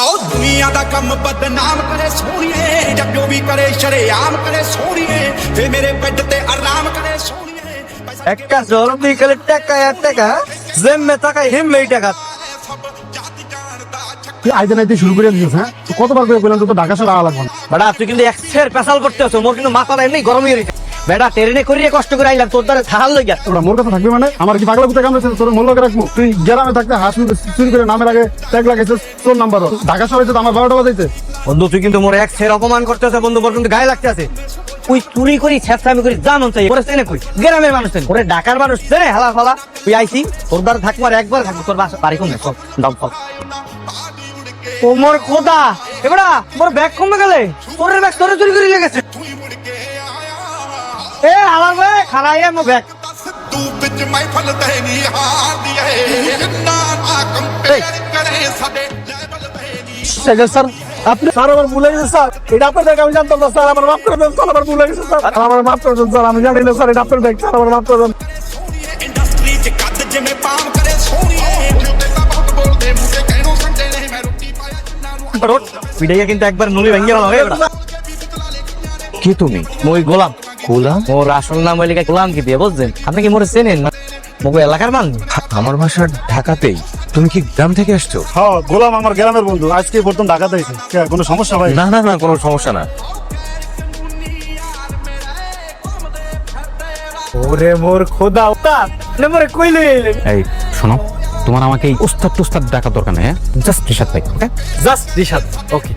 आओ दुनिया दा कम बदनाम करे सोनिए जब जो भी करे शरेआम करे सोनिए ते मेरे बेड ते आराम करे सोनिए একটা জরম বিকেলে টাকা এক টাকা জেমে টাকা হিমে টাকা তুই আইতে নাইতে শুরু করে দিয়েছিস। হ্যাঁ তো কতবার করে বললাম তো ঢাকা শহর লাগবে না। বেটা তুই কিন্তু এক্সের পেশাল করতে আছো মোর কিন্তু মাথাটা এমনি গরম হয়ে গেছে বেটা ট্রেনে করিয়ে কষ্ট করে আইলাম তোর দ্বারা থাহাল লই গেছে ওরা মোর কথা থাকবে মানে আমার কি পাগলা কুত্তা কামড়েছে তোর মোল্লাকে রাখবো। তুই গ্রামে থাকতে হাঁস চুরি করে নামের আগে ট্যাগ লাগাইছিস তোর নাম্বার ঢাকা শহরে তো আমার 12টা বাজাইতে। বন্ধু তুই কিন্তু মোর এক্সের অপমান করতে আছে বন্ধু মোর কিন্তু গায়ে লাগতে আছে তুই চুরি করি ছেঁচড়ামি করি জানো চাই ওরে চেনে কই গ্রামের মানুষ চেনে ওরে ঢাকার মানুষ চেনে হালা ফালা তুই আইছি তোর দ্বারা থাকবো আর একবার থাকবো তোর বাসা বাড়ি কমে সব দাম সব ও মোর খোদা এবারা মোর ব্যাগ কমে গেলে তোর ব্যাগ তোরে চুরি করে লেগেছে ए आवाज में खाना है मो बैग तू बिच महफल तहनी हार दिए ना ना कंपेयर करे साडे लेवल तहनी স্যার আপনি স্যার আমার ভুলে গেছে স্যার এটা আপনার ব্যাগ আমি জানতাম না স্যার আমার মাফ করে দেন স্যার আমার ভুলে গেছে স্যার আমার মাফ করে দেন স্যার আমি জানি না স্যার এটা আপনার ব্যাগ স্যার আমার মাফ করে দেন। इंडस्ट्री च कद जिमें पाम करे सोनिए ते ता बहुत बोलदे मुझे कहनो समझे नहीं मैं रोटी पाया जिन्ना नु ভিডিও কিন্তু একবার নুলি ভেঙে গেল এবারে কি তুমি? মই গোলাম গোলাম? মোর আসল নাম হইলে গোলাম কি দিয়ে বুঝছেন আপনি কি মোরে চেনেন না মগো এলাকার মানুষ আমার বাসা ঢাকাতেই। তুমি কি গ্রাম থেকে আসছো? হ্যাঁ গোলাম আমার গ্রামের বন্ধু আজকে প্রথম ঢাকাতে এসেছে কোনো সমস্যা ভাই? না না না, কোনো সমস্যা না। ওরে মোর খোদা ওটা নে মোরে কই লই আইলেন এই শোনো, তোমার আমাকে এই উস্তাদ টুস্তাদ ডাকার দরকার নেই। হ্যাঁ জাস্ট রিশাদ ভাই, ওকে? জাস্ট রিশাদ ওকে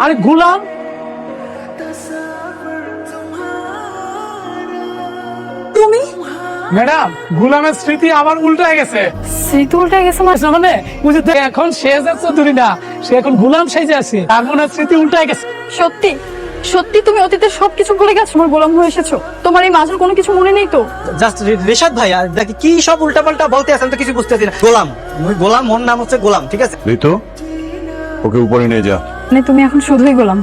আরে গোলাম তুমি ম্যাডাম গোলামের স্মৃতি আমার উল্টা গেছে স্মৃতি উল্টে গেছে মানে বুঝে এখন সে যাচ্ছে দূরে না সে এখন গোলাম সেজে আছে তার মনে হয় স্মৃতি উল্টা গেছে। সত্যি সত্যি তুমি অতীতের সবকিছু ভুলে গেছো আমার গোলাম হয়ে এসেছো তোমার এই মাঝের কোনো কিছু মনে নেই তো? জাস্ট রিশাদ ভাই আর দেখি কি সব উল্টাপাল্টা বলতে আছেন তো কিছু বুঝতেছি না গোলাম মই গোলাম ওর নাম হচ্ছে গোলাম ঠিক আছে এই তো ওকে উপরে নিয়ে যা। মানে তুমি এখন শুধুই গোলাম?